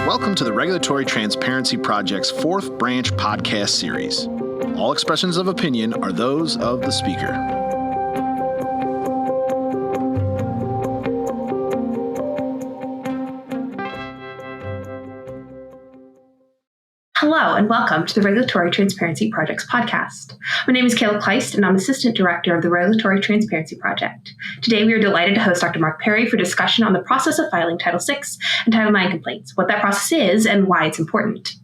Welcome to the Regulatory Transparency Project's fourth branch podcast series. All expressions of opinion are those of the speaker. Hello and welcome to the Regulatory Transparency Project's podcast. My name is Kayla Kleist and I'm Assistant Director of the Regulatory Transparency Project. Today we are delighted to host Dr. Mark Perry for discussion on the process of filing Title VI and Title IX complaints, what that process is and why it's important.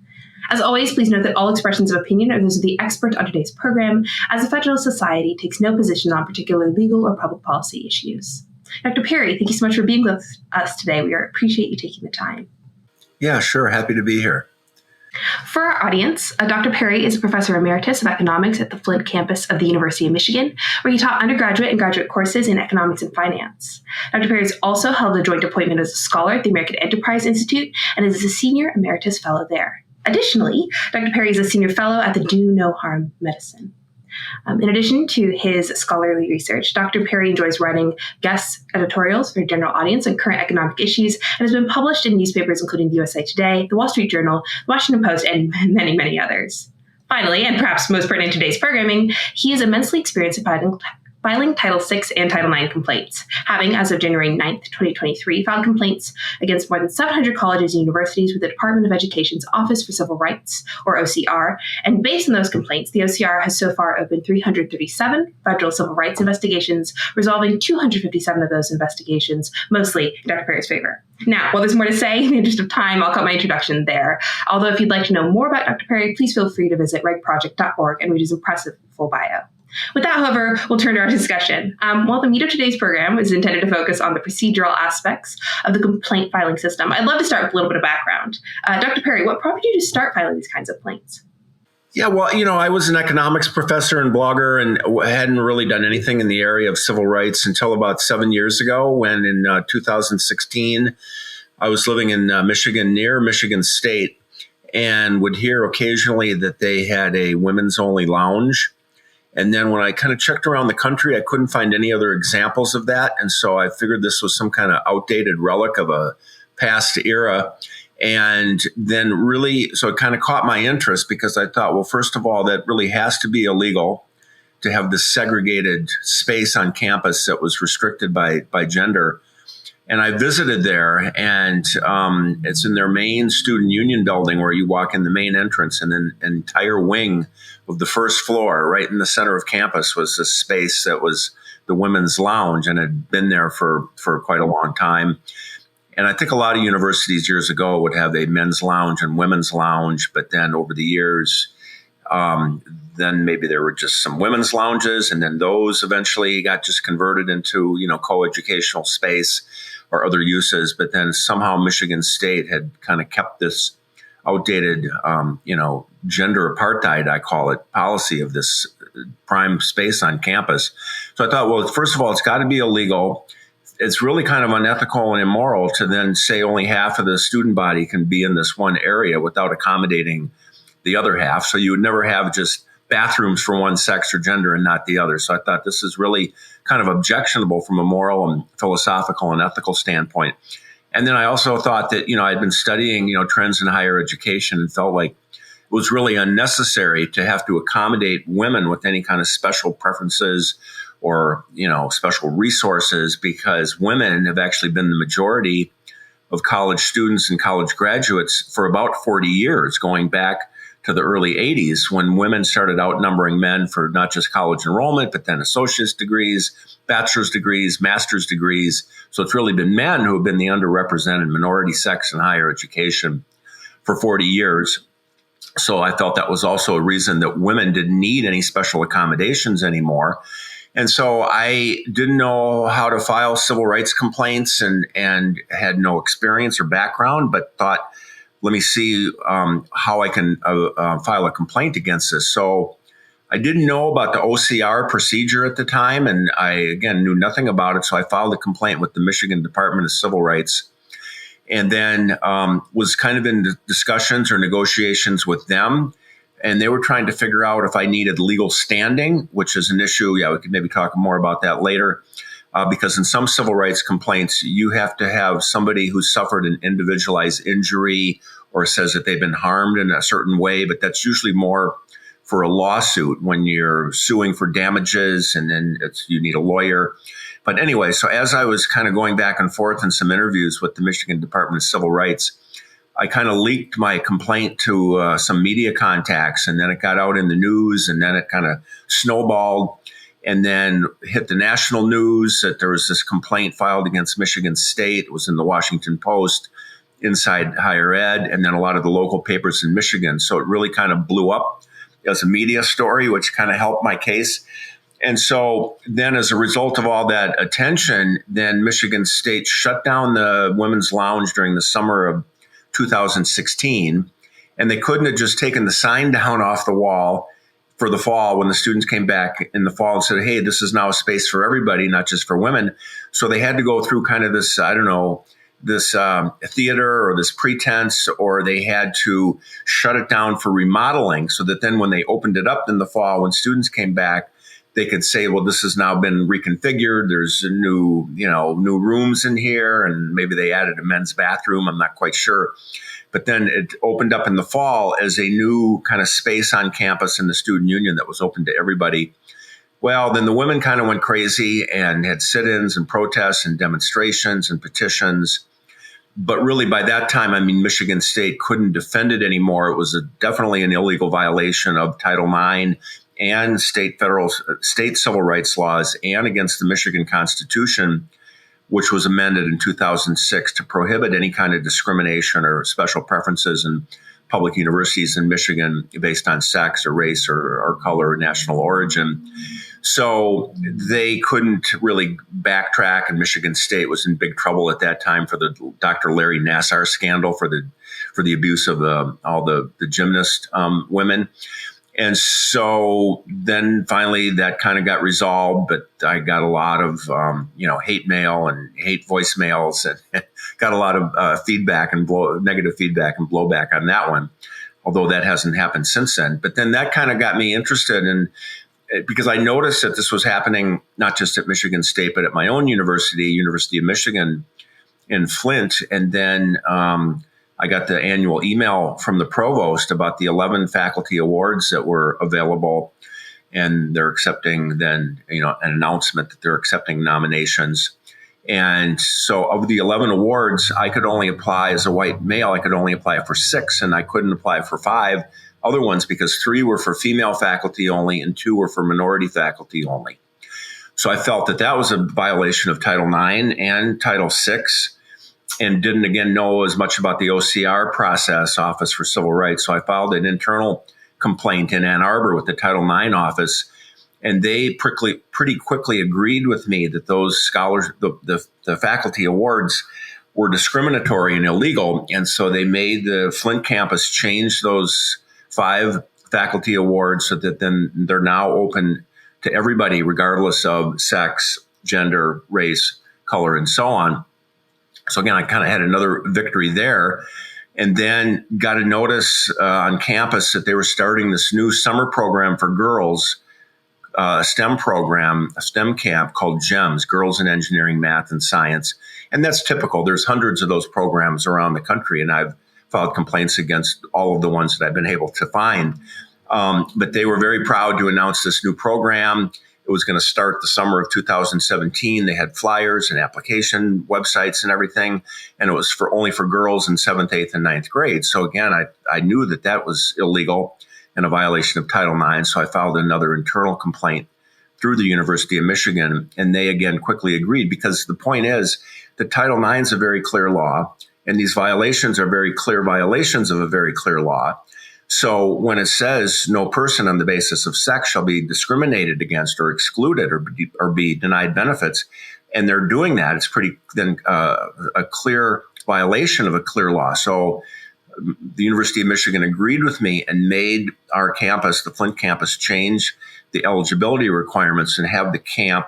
As always, please note that all expressions of opinion are those of the expert on today's program, as the Federalist Society takes no position on particular legal or public policy issues. Dr. Perry, thank you so much for being with us today. We appreciate you taking the time. Yeah, sure. Happy to be here. For our audience, Dr. Perry is a professor emeritus of economics at the Flint campus of the University of Michigan, where he taught undergraduate and graduate courses in economics and finance. Dr. Perry has also held a joint appointment as a scholar at the American Enterprise Institute and is a senior emeritus fellow there. Additionally, Dr. Perry is a senior fellow at the Do No Harm Medicine. In addition to his scholarly research, Dr. Perry enjoys writing guest editorials for general audience on current economic issues and has been published in newspapers including the USA Today, the Wall Street Journal, the Washington Post, and many, many others. Finally, and perhaps most pertinent to today's programming, he is immensely experienced in filing Title VI and Title IX complaints, having, as of January 9th, 2023, filed complaints against more than 700 colleges and universities with the Department of Education's Office for Civil Rights, or OCR, and based on those complaints, the OCR has so far opened 337 federal civil rights investigations, resolving 257 of those investigations, mostly in Dr. Perry's favor. Now, while there's more to say, in the interest of time, I'll cut my introduction there. Although if you'd like to know more about Dr. Perry, please feel free to visit regproject.org and read his impressive full bio. With that, however, we'll turn to our discussion. While the meat of today's program is intended to focus on the procedural aspects of the complaint filing system, I'd love to start with a little bit of background. Dr. Perry, what prompted you to start filing these kinds of complaints? Yeah, well, I was an economics professor and blogger and hadn't really done anything in the area of civil rights until about 7 years ago when in 2016, I was living in Michigan, near Michigan State, and would hear occasionally that they had a women's only lounge. And then when I kind of checked around the country, I couldn't find any other examples of that. And so I figured this was some kind of outdated relic of a past era. And then so it kind of caught my interest because I thought, well, first of all, that really has to be illegal to have this segregated space on campus that was restricted by gender. And I visited there, and it's in their main student union building where you walk in the main entrance, and then an entire wing of the first floor right in the center of campus was this space that was the women's lounge and had been there for quite a long time. And I think a lot of universities years ago would have a men's lounge and women's lounge, but then over the years, then maybe there were just some women's lounges, and then those eventually got just converted into, co-educational space or other uses. But then somehow Michigan State had kind of kept this outdated, gender apartheid, I call it, policy of this prime space on campus. So I thought, well, first of all, it's got to be illegal. It's really kind of unethical and immoral to then say only half of the student body can be in this one area without accommodating the other half. So you would never have just bathrooms for one sex or gender and not the other. So I thought this is really kind of objectionable from a moral and philosophical and ethical standpoint. And then I also thought that, I'd been studying, trends in higher education and felt like it was really unnecessary to have to accommodate women with any kind of special preferences or, special resources, because women have actually been the majority of college students and college graduates for about 40 years, going back to the early 80s when women started outnumbering men for not just college enrollment, but then associate's degrees, bachelor's degrees, master's degrees. So it's really been men who have been the underrepresented minority sex in higher education for 40 years. So I felt that was also a reason that women didn't need any special accommodations anymore. And so I didn't know how to file civil rights complaints and had no experience or background, but thought, let me see how I can file a complaint against this. So I didn't know about the OCR procedure at the time, and I, again, knew nothing about it. So I filed a complaint with the Michigan Department of Civil Rights, and then was kind of in discussions or negotiations with them. And they were trying to figure out if I needed legal standing, which is an issue. Yeah, we could maybe talk more about that later. because in some civil rights complaints, you have to have somebody who suffered an individualized injury or says that they've been harmed in a certain way, but that's usually more for a lawsuit when you're suing for damages, and then you need a lawyer. But anyway, so as I was kind of going back and forth in some interviews with the Michigan Department of Civil Rights, I kind of leaked my complaint to some media contacts, and then it got out in the news, and then it kind of snowballed and then hit the national news that there was this complaint filed against Michigan State. It was in the Washington Post, Inside Higher Ed, and then a lot of the local papers in Michigan. So it really kind of blew up as a media story, which kind of helped my case. And so then as a result of all that attention, then Michigan State shut down the women's lounge during the summer of 2016. And they couldn't have just taken the sign down off the wall for the fall when the students came back in the fall and said, hey, this is now a space for everybody, not just for women. So they had to go through kind of this, I don't know, this theater or this pretense, or they had to shut it down for remodeling so that then when they opened it up in the fall, when students came back, they could say, well, this has now been reconfigured. There's new rooms in here, and maybe they added a men's bathroom. I'm not quite sure. But then it opened up in the fall as a new kind of space on campus in the student union that was open to everybody. Well, then the women kind of went crazy and had sit-ins and protests and demonstrations and petitions. But really by that time, I mean, Michigan State couldn't defend it anymore. It was definitely an illegal violation of Title IX and state civil rights laws, and against the Michigan Constitution, which was amended in 2006 to prohibit any kind of discrimination or special preferences in public universities in Michigan based on sex or race or color or national origin. So they couldn't really backtrack, and Michigan State was in big trouble at that time for the Dr. Larry Nassar scandal for the abuse of all the gymnast women. And so then finally that kind of got resolved, but I got a lot of, hate mail and hate voicemails, and got a lot of feedback and negative feedback and blowback on that one, although that hasn't happened since then. But then that kind of got me interested in, because I noticed that this was happening not just at Michigan State, but at my own university, University of Michigan in Flint. And then I got the annual email from the provost about the 11 faculty awards that were available, and they're accepting then, an announcement that they're accepting nominations. And so of the 11 awards, I could only apply as a white male. I could only apply for 6, and I couldn't apply for 5 other ones because 3 were for female faculty only and 2 were for minority faculty only. So I felt that that was a violation of Title IX and Title VI. And didn't, again, know as much about the OCR process, Office for Civil Rights. So I filed an internal complaint in Ann Arbor with the Title IX office, and they pretty quickly agreed with me that those scholars, the faculty awards, were discriminatory and illegal. And so they made the Flint campus change those 5 faculty awards so that then they're now open to everybody, regardless of sex, gender, race, color, and so on. So again, I kind of had another victory there, and then got a notice on campus that they were starting this new summer program for girls, STEM program, a STEM camp called GEMS, Girls in Engineering, Math, and Science. And that's typical. There's hundreds of those programs around the country, and I've filed complaints against all of the ones that I've been able to find. But they were very proud to announce this new program. It was going to start the summer of 2017. They had flyers and application websites and everything, and it was only for girls in 7th, 8th, and 9th grade. So again, I knew that was illegal and a violation of Title IX, so I filed another internal complaint through the University of Michigan, and they again quickly agreed, because the point is that Title IX is a very clear law, and these violations are very clear violations of a very clear law. So when it says no person on the basis of sex shall be discriminated against or excluded or be denied benefits, and they're doing that, it's pretty then a clear violation of a clear law. So the University of Michigan agreed with me and made our campus, the Flint campus, change the eligibility requirements and have the camp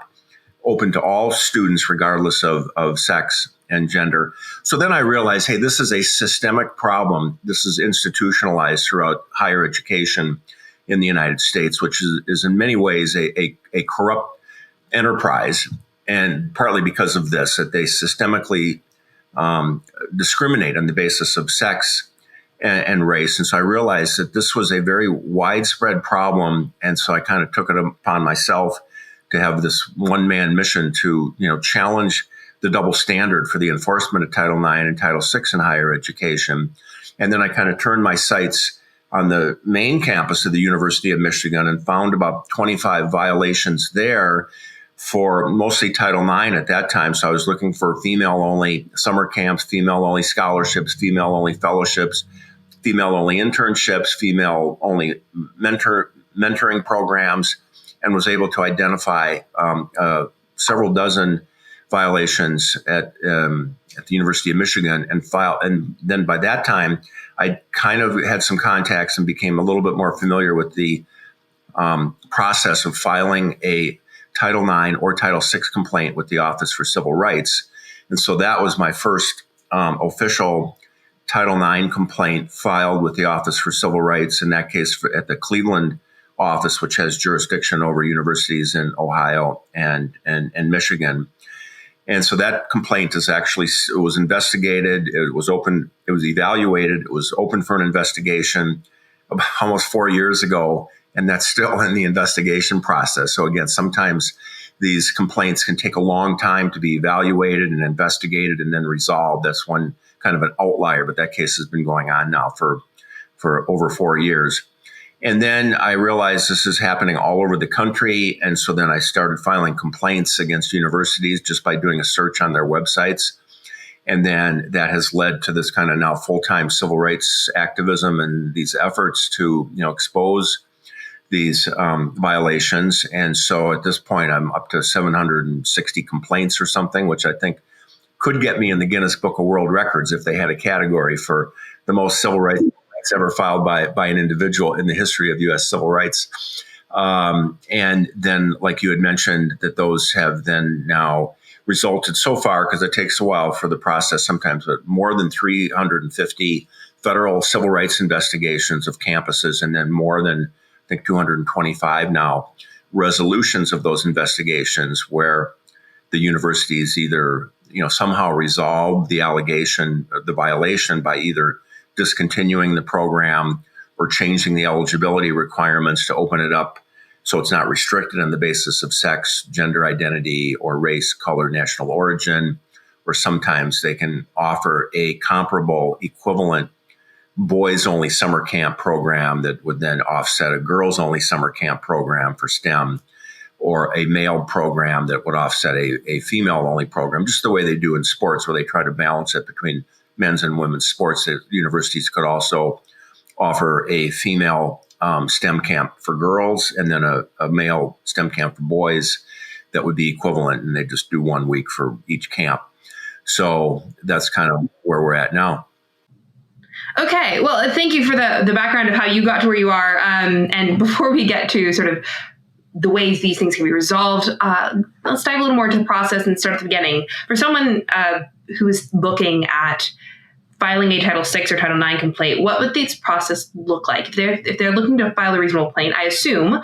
open to all students regardless of sex and gender. So then I realized, hey, this is a systemic problem. This is institutionalized throughout higher education in the United States, which is in many ways a corrupt enterprise. and partly because of this, that they systemically discriminate on the basis of sex and race. And so I realized that this was a very widespread problem. And so I kind of took it upon myself to have this one-man mission to, challenge the double standard for the enforcement of Title IX and Title VI in higher education. And then I kind of turned my sights on the main campus of the University of Michigan and found about 25 violations there for mostly Title IX at that time. So I was looking for female-only summer camps, female-only scholarships, female-only fellowships, female-only internships, female-only mentoring programs, and was able to identify several dozen violations at the University of Michigan and file. And then by that time, I kind of had some contacts and became a little bit more familiar with the process of filing a Title IX or Title VI complaint with the Office for Civil Rights. And so that was my first official Title IX complaint filed with the Office for Civil Rights, in that case at the Cleveland office, which has jurisdiction over universities in Ohio and Michigan. And so that complaint is actually, it was investigated, it was open, it was evaluated, it was open for an investigation almost 4 years ago, and that's still in the investigation process. So again, sometimes these complaints can take a long time to be evaluated and investigated and then resolved. That's one kind of an outlier, but that case has been going on now for over 4 years. And then I realized this is happening all over the country. And so then I started filing complaints against universities just by doing a search on their websites. And then that has led to this kind of now full-time civil rights activism and these efforts to, expose these violations. And so at this point, I'm up to 760 complaints or something, which I think could get me in the Guinness Book of World Records if they had a category for the most civil rights complaints ever filed by an individual in the history of U.S. civil rights. And then, like you had mentioned, that those have then now resulted so far, because it takes a while for the process sometimes, but more than 350 federal civil rights investigations of campuses, and then more than, I think, 225 now resolutions of those investigations where the universities either somehow resolve the allegation, the violation, by either discontinuing the program or changing the eligibility requirements to open it up so it's not restricted on the basis of sex, gender identity, or race, color, national origin. Or sometimes they can offer a comparable, equivalent boys-only summer camp program that would then offset a girls-only summer camp program for STEM, or a male program that would offset a female-only program, just the way they do in sports, where they try to balance it between men's and women's sports. The universities could also offer a female STEM camp for girls and then a male STEM camp for boys that would be equivalent, and they just do 1 week for each camp. So that's kind of where we're at now. Okay, well, thank you for the background of how you got to where you are. And before we get to sort of the ways these things can be resolved, let's dive a little more into the process and start at the beginning. For someone who is looking at filing a Title VI or Title IX complaint, what would this process look like? If they're looking to file a reasonable complaint, I assume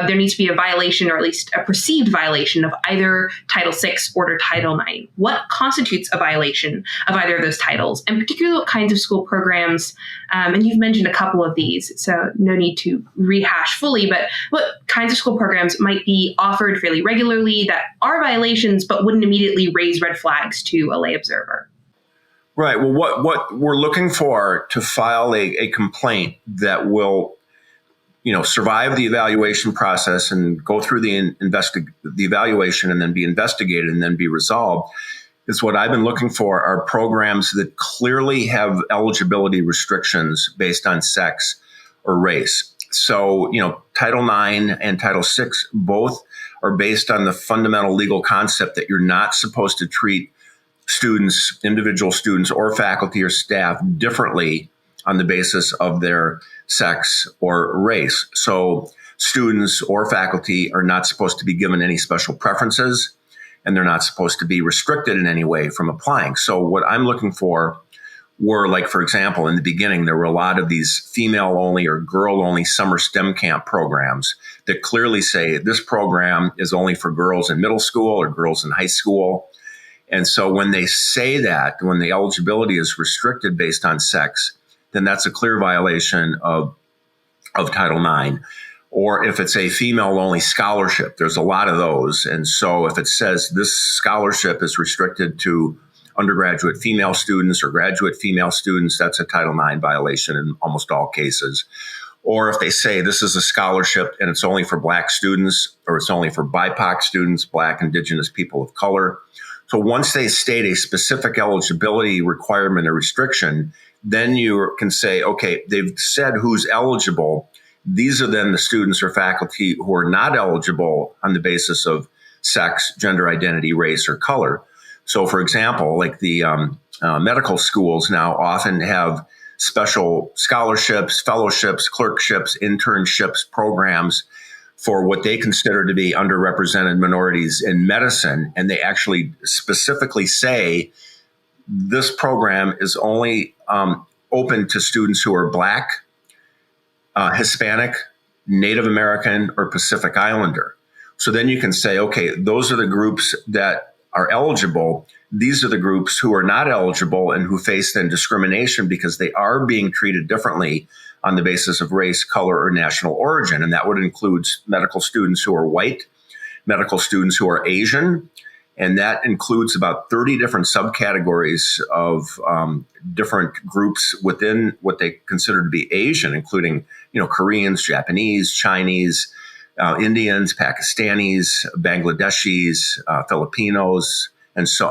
there needs to be a violation, or at least a perceived violation, of either Title VI or Title IX. What constitutes a violation of either of those titles, and particularly what kinds of school programs? And you've mentioned a couple of these, so no need to rehash fully, but what kinds of school programs might be offered fairly regularly that are violations but wouldn't immediately raise red flags to a lay observer? Right. Well, what we're looking for to file a complaint that will, survive the evaluation process and go through the evaluation and then be investigated and then be resolved, is what I've been looking for are programs that clearly have eligibility restrictions based on sex or race. So, Title IX and Title VI both are based on the fundamental legal concept that you're not supposed to treat students, individual students or faculty or staff differently on the basis of their sex or race. So students or faculty are not supposed to be given any special preferences, and they're not supposed to be restricted in any way from applying. So what I'm looking for were like, for example, in the beginning, there were a lot of these female only or girl only summer STEM camp programs that clearly say this program is only for girls in middle school or girls in high school. And so when they say that, when the eligibility is restricted based on sex, then that's a clear violation of Title IX. Or if it's a female only scholarship, there's a lot of those. And so if it says this scholarship is restricted to undergraduate female students or graduate female students, that's a Title IX violation in almost all cases. Or if they say this is a scholarship and it's only for Black students, or it's only for BIPOC students, Black, Indigenous people of color. So once they state a specific eligibility requirement or restriction, then you can say, okay, they've said who's eligible. These are then the students or faculty who are not eligible on the basis of sex, gender identity, race, or color. So, for example, like the medical schools now often have special scholarships, fellowships, clerkships, internships, programs for what they consider to be underrepresented minorities in medicine. And they actually specifically say this program is only open to students who are Black, Hispanic, Native American, or Pacific Islander. So then you can say, okay, those are the groups that are eligible. These are the groups who are not eligible and who face then discrimination because they are being treated differently on the basis of race, color, or national origin. And that would include medical students who are white, medical students who are Asian, and that includes about 30 different subcategories of different groups within what they consider to be Asian, including, Koreans, Japanese, Chinese, Indians, Pakistanis, Bangladeshis, Filipinos, and so,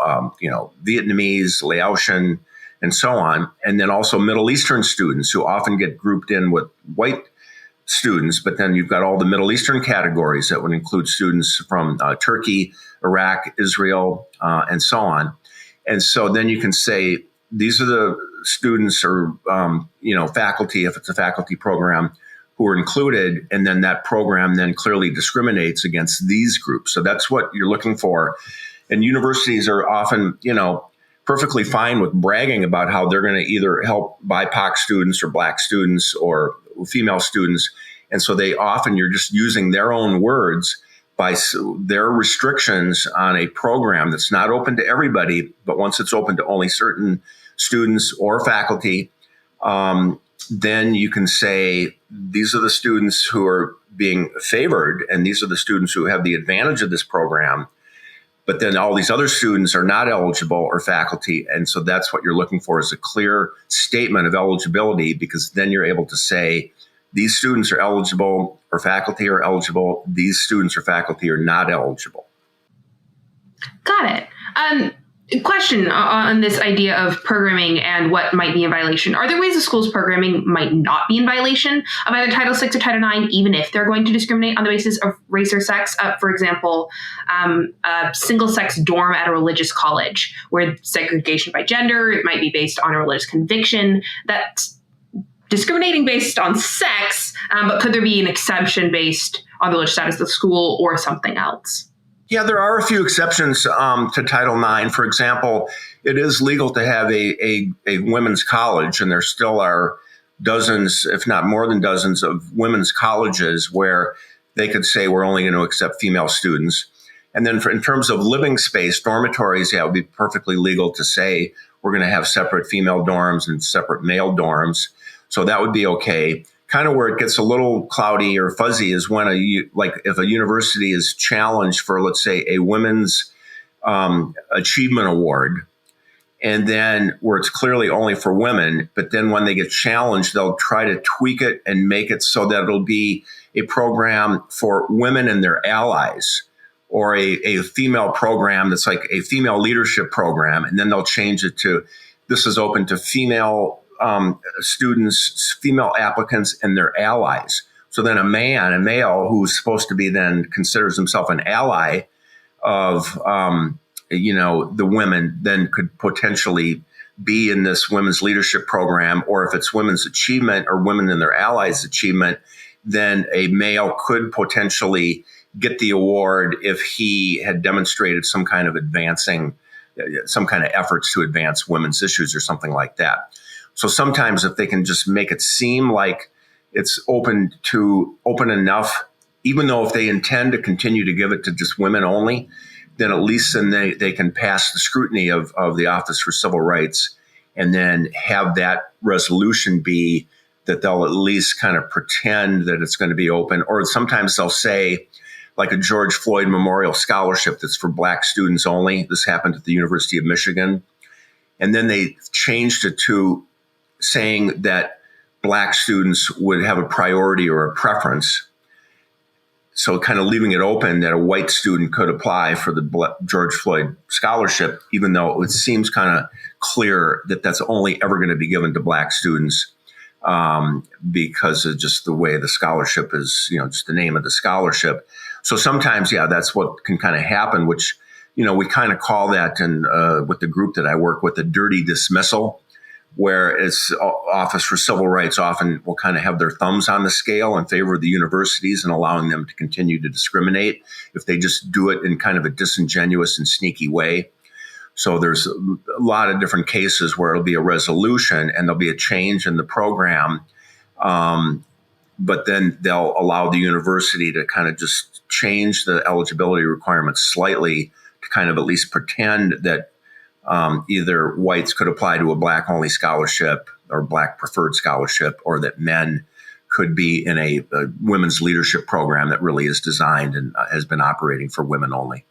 Vietnamese, Laotian, and so on. And then also Middle Eastern students who often get grouped in with white students, but then you've got all the Middle Eastern categories that would include students from Turkey, Iraq, Israel, and so on. And so then you can say these are the students or, faculty, if it's a faculty program, who are included, and then that program then clearly discriminates against these groups. So that's what you're looking for. And universities are often, perfectly fine with bragging about how they're going to either help BIPOC students or Black students or female students. And so you're just using their own words by their restrictions on a program that's not open to everybody, but once it's open to only certain students or faculty, then you can say these are the students who are being favored and these are the students who have the advantage of this program. But then all these other students are not eligible or faculty. And so that's what you're looking for is a clear statement of eligibility, because then you're able to say these students are eligible or faculty are eligible. These students or faculty are not eligible. Got it. Question on this idea of programming and what might be in violation. Are there ways a school's programming might not be in violation of either Title VI or Title IX, even if they're going to discriminate on the basis of race or sex? For example, a single-sex dorm at a religious college where segregation by gender, it might be based on a religious conviction. That's discriminating based on sex, but could there be an exception based on the religious status of the school or something else? Yeah, there are a few exceptions to Title IX. For example, it is legal to have a women's college, and there still are dozens, if not more than dozens, of women's colleges where they could say we're only going to accept female students. And then in terms of living space, dormitories, it would be perfectly legal to say we're going to have separate female dorms and separate male dorms. So that would be okay. Kind of where it gets a little cloudy or fuzzy is when if a university is challenged for, let's say, a women's achievement award, and then where it's clearly only for women, but then when they get challenged, they'll try to tweak it and make it so that it'll be a program for women and their allies, or a female program that's like a female leadership program, and then they'll change it to this is open to female students, female applicants, and their allies. So then a male who's supposed to be then considers himself an ally of, the women, then could potentially be in this women's leadership program. Or if it's women's achievement or women and their allies achievement, then a male could potentially get the award if he had demonstrated some kind of advancing some kind of efforts to advance women's issues or something like that. So sometimes if they can just make it seem like it's open enough, even though if they intend to continue to give it to just women only, then at least then they can pass the scrutiny of the Office for Civil Rights and then have that resolution be that they'll at least kind of pretend that it's going to be open. Or sometimes they'll say, like a George Floyd Memorial Scholarship that's for Black students only. This happened at the University of Michigan. And then they changed it to saying that Black students would have a priority or a preference. So kind of leaving it open that a white student could apply for the George Floyd Scholarship, even though it seems kind of clear that that's only ever going to be given to Black students because of just the way the scholarship is, just the name of the scholarship. So sometimes, that's what can kind of happen, which, we kind of call that with the group that I work with, a dirty dismissal, where it's Office for Civil Rights often will kind of have their thumbs on the scale in favor of the universities and allowing them to continue to discriminate if they just do it in kind of a disingenuous and sneaky way. So there's a lot of different cases where it'll be a resolution and there'll be a change in the program. But then they'll allow the university to kind of just change the eligibility requirements slightly to kind of at least pretend that either whites could apply to a Black only scholarship or Black preferred scholarship, or that men could be in a women's leadership program that really is designed and has been operating for women only.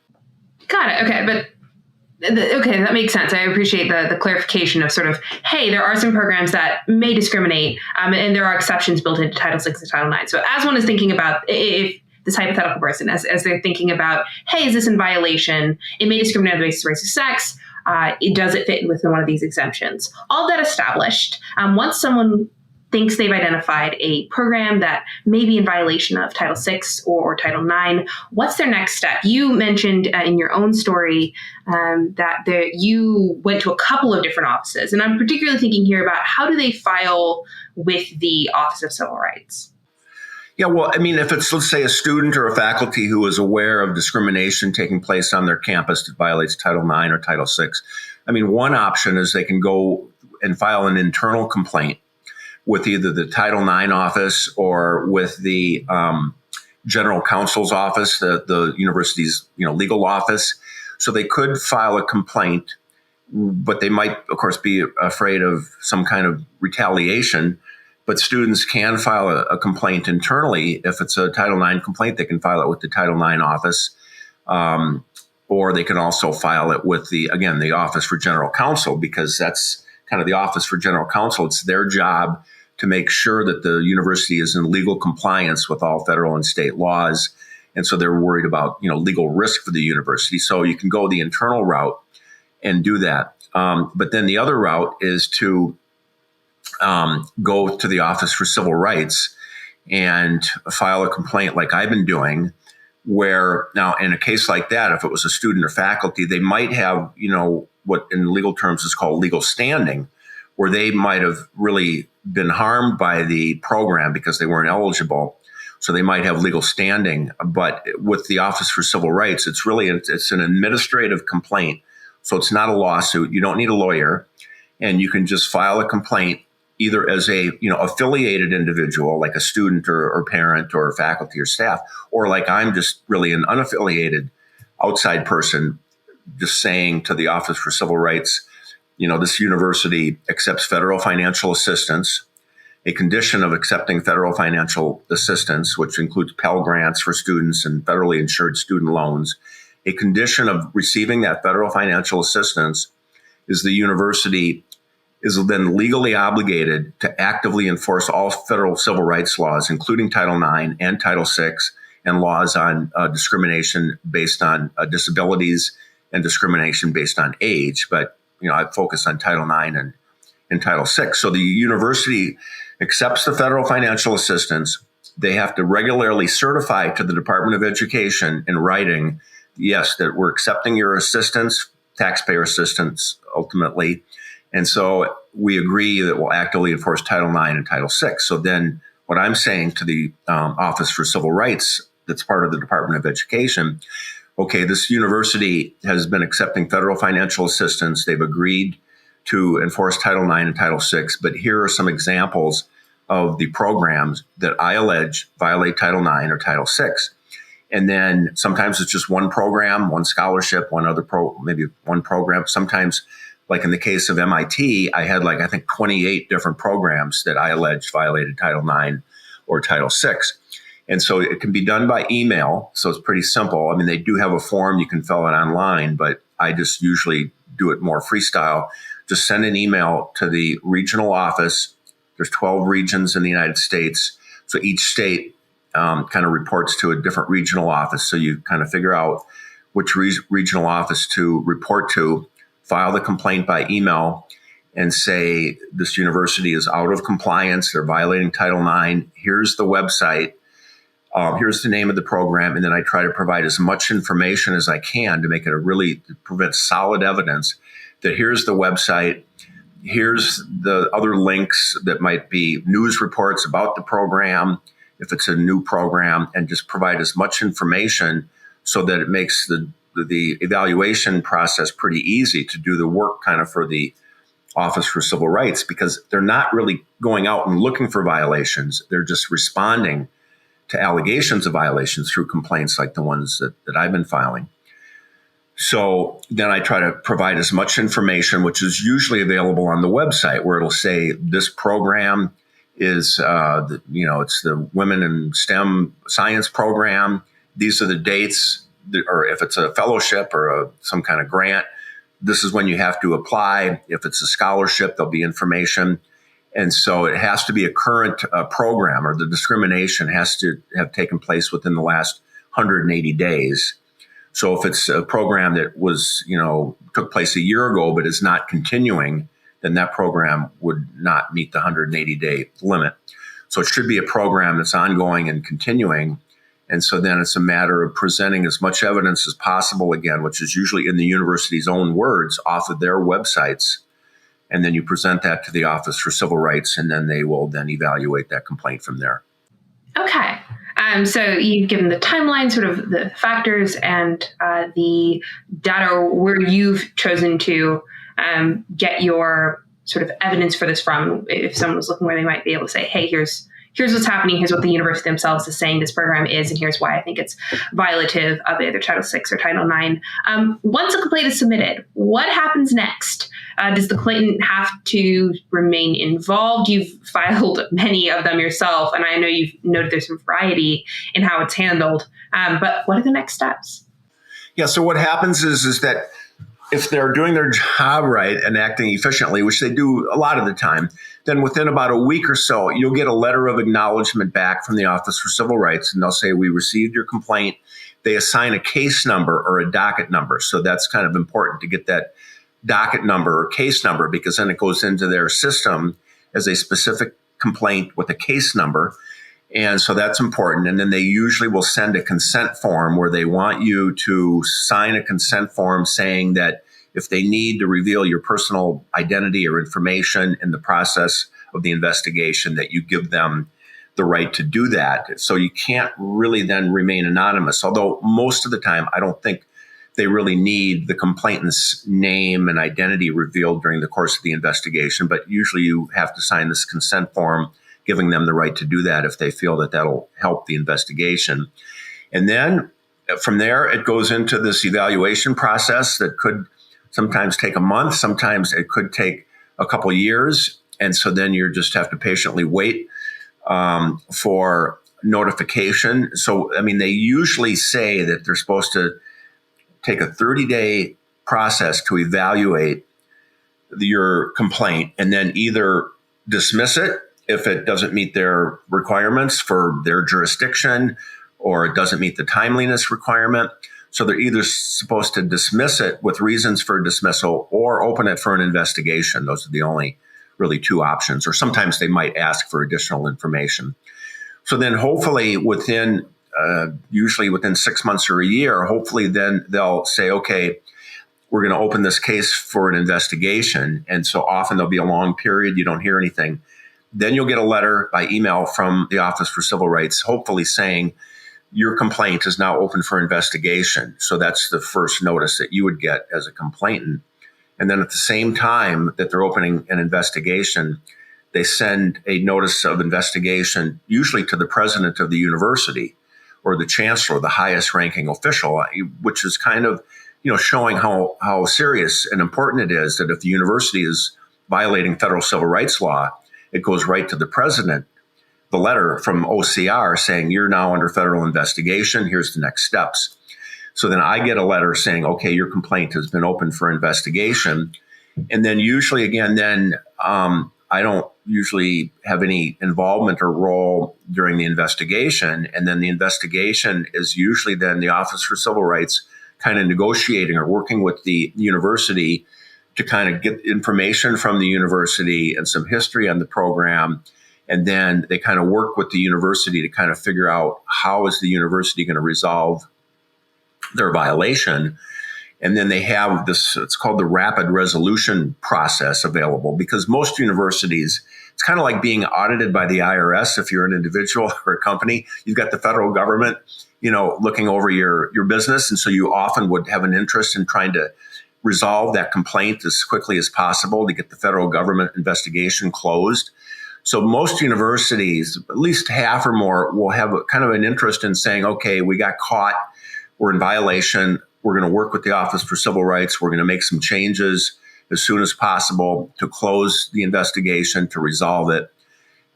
Got it. Okay. Okay, that makes sense. I appreciate the clarification of sort of, hey, there are some programs that may discriminate, and there are exceptions built into Title VI and Title IX. So as one is thinking about if this hypothetical person, as they're thinking about, hey, is this in violation? It may discriminate on the basis of race or sex. Does it fit within one of these exemptions? All that established, once someone thinks they've identified a program that may be in violation of Title VI or Title IX, what's their next step? You mentioned in your own story that you went to a couple of different offices, and I'm particularly thinking here about how do they file with the Office of Civil Rights? Yeah, well, I mean, if it's, let's say, a student or a faculty who is aware of discrimination taking place on their campus that violates Title IX or Title VI, I mean, one option is they can go and file an internal complaint with either the Title IX office or with the general counsel's office, the university's legal office. So they could file a complaint, but they might, of course, be afraid of some kind of retaliation. But students can file a complaint internally. If it's a Title IX complaint, they can file it with the Title IX office, or they can also file it with the Office for General Counsel, because that's kind of the Office for General Counsel. It's their job to make sure that the university is in legal compliance with all federal and state laws. And so they're worried about, legal risk for the university. So you can go the internal route and do that. But then the other route is to go to the Office for Civil Rights and file a complaint like I've been doing, where now in a case like that, if it was a student or faculty, they might have, what in legal terms is called legal standing, where they might have really been harmed by the program because they weren't eligible. So they might have legal standing. But with the Office for Civil Rights, it's an administrative complaint. So it's not a lawsuit. You don't need a lawyer. And you can just file a complaint either as a affiliated individual, like a student or parent or faculty or staff, or like I'm just really an unaffiliated outside person just saying to the Office for Civil Rights, this university accepts federal financial assistance. A condition of accepting federal financial assistance, which includes Pell Grants for students and federally insured student loans, a condition of receiving that federal financial assistance is the university is then legally obligated to actively enforce all federal civil rights laws, including Title IX and Title VI, and laws on discrimination based on disabilities and discrimination based on age. But I focus on Title IX and Title VI. So the university accepts the federal financial assistance. They have to regularly certify to the Department of Education in writing, yes, that we're accepting your assistance, taxpayer assistance, ultimately. And so we agree that we'll actively enforce Title IX and Title VI. So then what I'm saying to the Office for Civil Rights, that's part of the Department of Education, okay, this university has been accepting federal financial assistance. They've agreed to enforce Title IX and Title VI, but here are some examples of the programs that I allege violate Title IX or Title VI. And then sometimes it's just one program, one scholarship, maybe one program. Sometimes, like in the case of MIT, I had I think 28 different programs that I alleged violated Title IX or Title VI. And so it can be done by email. So it's pretty simple. I mean, they do have a form. You can fill it online, but I just usually do it more freestyle. Just send an email to the regional office. There's 12 regions in the United States. So each state kind of reports to a different regional office. So you kind of figure out which regional office to report to, file the complaint by email, and say this university is out of compliance. They're violating Title IX. Here's the website. Here's the name of the program. And then I try to provide as much information as I can to make it to prevent solid evidence that here's the website. Here's the other links that might be news reports about the program, if it's a new program, and just provide as much information so that it makes the evaluation process pretty easy to do the work kind of for the Office for Civil Rights, because they're not really going out and looking for violations. They're just responding to allegations of violations through complaints like the ones that I've been filing. So then I try to provide as much information, which is usually available on the website, where it'll say this program is, it's the Women in STEM Science program. These are the dates, or if it's a fellowship or some kind of grant, this is when you have to apply. If it's a scholarship, there'll be information. And so it has to be a current program, or the discrimination has to have taken place within the last 180 days. So if it's a program that was, took place a year ago, but is not continuing, then that program would not meet the 180-day limit. So it should be a program that's ongoing and continuing. And so then it's a matter of presenting as much evidence as possible, again, which is usually in the university's own words off of their websites. And then you present that to the Office for Civil Rights, and then they will then evaluate that complaint from there. Okay. So you've given the timeline, sort of the factors, and the data where you've chosen to get your sort of evidence for this from. If someone was looking, where they might be able to say, hey, here's what's happening, here's what the university themselves is saying this program is, and here's why I think it's violative of either Title VI or Title IX. Once a complaint is submitted, what happens next? Does the complainant have to remain involved? You've filed many of them yourself, and I know you've noted there's some variety in how it's handled. But what are the next steps? Yeah, so what happens is that if they're doing their job right and acting efficiently, which they do a lot of the time, then within about a week or so, you'll get a letter of acknowledgement back from the Office for Civil Rights, and they'll say, we received your complaint. They assign a case number or a docket number. So that's kind of important to get that docket number or case number, because then it goes into their system as a specific complaint with a case number. And so that's important. And then they usually will send a consent form where they want you to sign a consent form saying that if they need to reveal your personal identity or information in the process of the investigation, that you give them the right to do that. So you can't really then remain anonymous. Although most of the time, I don't think they really need the complainant's name and identity revealed during the course of the investigation. But usually you have to sign this consent form, giving them the right to do that if they feel that that'll help the investigation. And then from there, it goes into this evaluation process that could sometimes take a month. Sometimes it could take a couple of years. And so then you just have to patiently wait for notification. So, I mean, they usually say that they're supposed to take a 30-day process to evaluate your complaint and then either dismiss it if it doesn't meet their requirements for their jurisdiction or it doesn't meet the timeliness requirement. So they're either supposed to dismiss it with reasons for dismissal or open it for an investigation. Those are the only really two options. Or sometimes they might ask for additional information. So then hopefully usually within 6 months or a year, hopefully then they'll say, okay, we're going to open this case for an investigation. And so often there'll be a long period. You don't hear anything. Then you'll get a letter by email from the Office for Civil Rights, hopefully saying your complaint is now open for investigation. So that's the first notice that you would get as a complainant. And then at the same time that they're opening an investigation, they send a notice of investigation, usually to the president of the university or the chancellor, the highest ranking official, which is kind of, showing how serious and important it is that if the university is violating federal civil rights law, it goes right to the president. The letter from OCR saying you're now under federal investigation. Here's the next steps. So then I get a letter saying, okay, your complaint has been open for investigation. And then usually I don't usually have any involvement or role during the investigation. And then the investigation is usually then the Office for Civil Rights kind of negotiating or working with the university to kind of get information from the university and some history on the program. And then they kind of work with the university to kind of figure out how is the university going to resolve their violation. And then they have this, it's called the rapid resolution process available, because most universities, it's kind of like being audited by the IRS. If you're an individual or a company, you've got the federal government, looking over your business. And so you often would have an interest in trying to resolve that complaint as quickly as possible to get the federal government investigation closed. So most universities, at least half or more, will have kind of an interest in saying, okay, we got caught, we're in violation, we're going to work with the Office for Civil Rights, we're going to make some changes as soon as possible to close the investigation, to resolve it.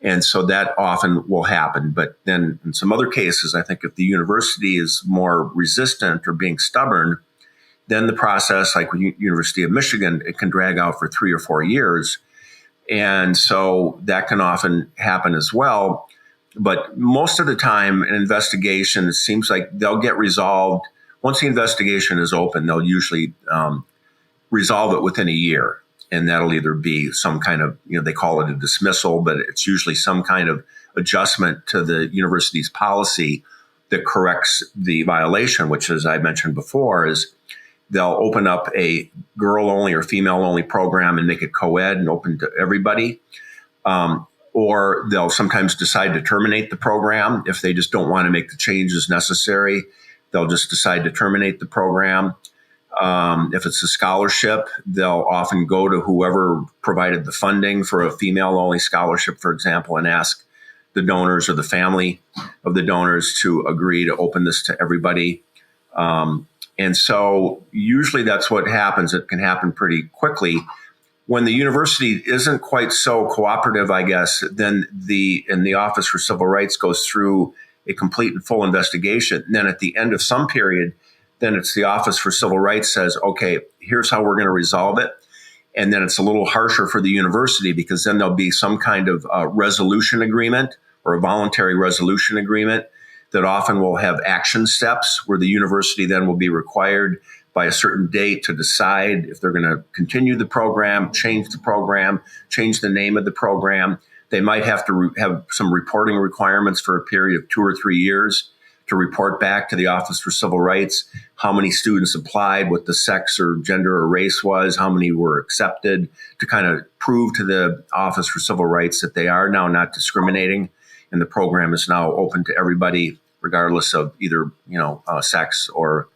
And so that often will happen. But then in some other cases, I think if the university is more resistant or being stubborn, then the process, like with University of Michigan, it can drag out for 3 or 4 years. And so that can often happen as well. But most of the time, an investigation, it seems like they'll get resolved. Once the investigation is open, they'll usually resolve it within a year. And that'll either be some kind of, they call it a dismissal, but it's usually some kind of adjustment to the university's policy that corrects the violation, which, as I mentioned before, is they'll open up a girl-only or female-only program and make it co-ed and open to everybody. Or they'll sometimes decide to terminate the program if they just don't want to make the changes necessary. They'll just decide to terminate the program. If it's a scholarship, they'll often go to whoever provided the funding for a female-only scholarship, for example, and ask the donors or the family of the donors to agree to open this to everybody. And so usually that's what happens. It can happen pretty quickly. When the university isn't quite so cooperative, I guess, then the Office for Civil Rights goes through a complete and full investigation. And then at the end of some period, then it's the Office for Civil Rights says, okay, here's how we're going to resolve it. And then it's a little harsher for the university, because then there'll be some kind of resolution agreement or a voluntary resolution agreement that often will have action steps where the university then will be required by a certain date to decide if they're going to continue the program, change the name of the program. They might have to have some reporting requirements for a period of 2 or 3 years to report back to the Office for Civil Rights how many students applied, what the sex or gender or race was, how many were accepted, to kind of prove to the Office for Civil Rights that they are now not discriminating and the program is now open to everybody, regardless of either sex or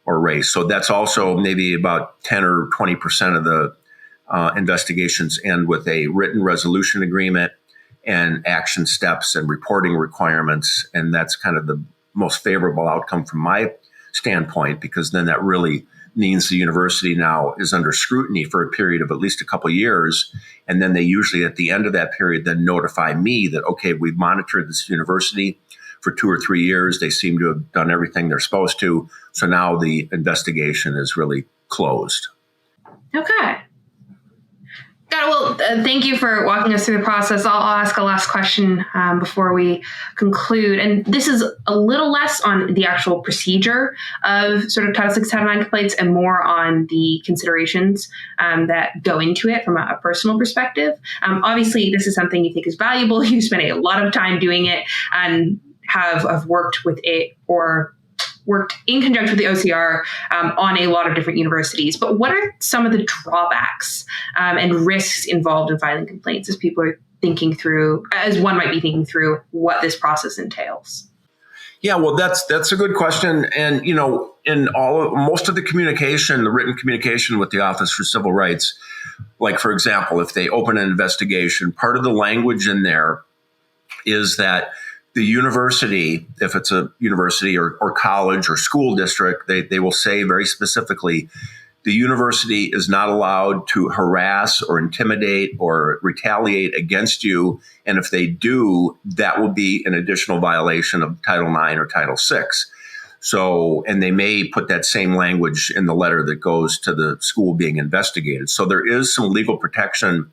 race. So that's also maybe about 10 or 20% of the investigations end with a written resolution agreement and action steps and reporting requirements. And that's kind of the most favorable outcome from my standpoint, because then that really means the university now is under scrutiny for a period of at least a couple of years. And then they usually at the end of that period then notify me that, okay, we've monitored this university for 2 or 3 years. They seem to have done everything they're supposed to. So now the investigation is really closed. Okay. Got it. Well, thank you for walking us through the process. I'll ask a last question before we conclude. And this is a little less on the actual procedure of sort of Title VI, Title IX complaints and more on the considerations that go into it from a personal perspective. Obviously, this is something you think is valuable. You spent a lot of time doing it and have worked with it or worked in conjunction with the OCR on a lot of different universities. But what are some of the drawbacks and risks involved in filing complaints as people are thinking through, as one might be thinking through what this process entails? Yeah, well, that's a good question. And, in most of the communication, the written communication with the Office for Civil Rights, like, for example, if they open an investigation, part of the language in there is that the university, if it's a university or college or school district, they will say very specifically, the university is not allowed to harass or intimidate or retaliate against you. And if they do, that will be an additional violation of Title IX or Title VI. So, and they may put that same language in the letter that goes to the school being investigated. So there is some legal protection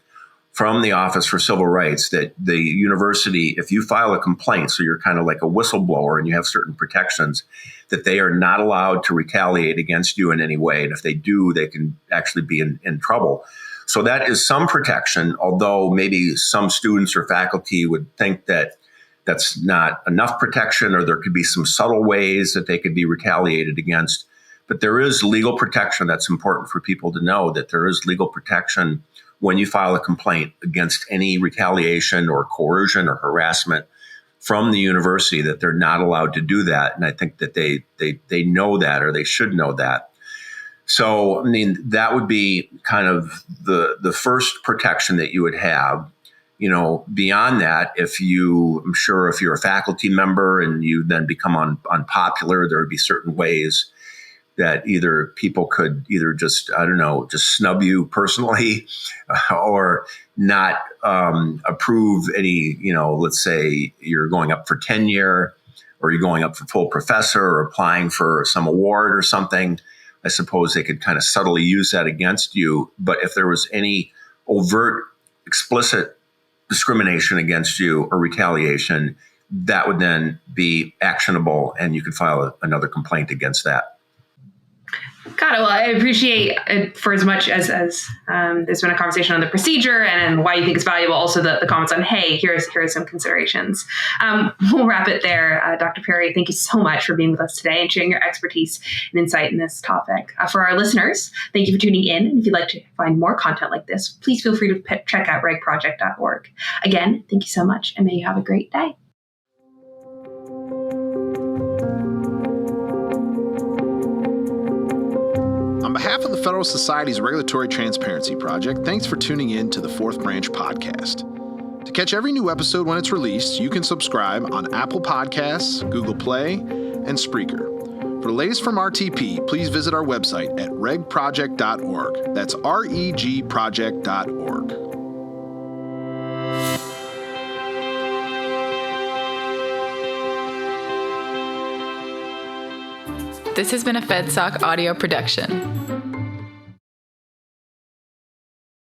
from the Office for Civil Rights that the university, if you file a complaint, so you're kind of like a whistleblower and you have certain protections, that they are not allowed to retaliate against you in any way. And if they do, they can actually be in trouble. So that is some protection, although maybe some students or faculty would think that that's not enough protection, or there could be some subtle ways that they could be retaliated against. But there is legal protection. That's important for people to know, that there is legal protection when you file a complaint against any retaliation or coercion or harassment from the university, that they're not allowed to do that. And I think that they know that, or they should know that. So, I mean, that would be kind of the first protection that you would have. Beyond that, I'm sure if you're a faculty member and you then become unpopular, there would be certain ways that either people could just snub you personally, or not approve any, let's say you're going up for tenure, or you're going up for full professor, or applying for some award or something. I suppose they could kind of subtly use that against you. But if there was any overt, explicit discrimination against you or retaliation, that would then be actionable, and you could file another complaint against that. Got it. Well, I appreciate it for as much as there's been a conversation on the procedure and why you think it's valuable. Also, the comments on, hey, here's some considerations. We'll wrap it there. Dr. Perry, thank you so much for being with us today and sharing your expertise and insight in this topic. For our listeners, thank you for tuning in. And if you'd like to find more content like this, please feel free to check out regproject.org. Again, thank you so much, and may you have a great day. On behalf of the Federal Society's Regulatory Transparency Project, thanks for tuning in to the Fourth Branch podcast. To catch every new episode when it's released, you can subscribe on Apple Podcasts, Google Play, and Spreaker. For the latest from RTP, please visit our website at regproject.org. That's regproject.org. This has been a FedSoc audio production.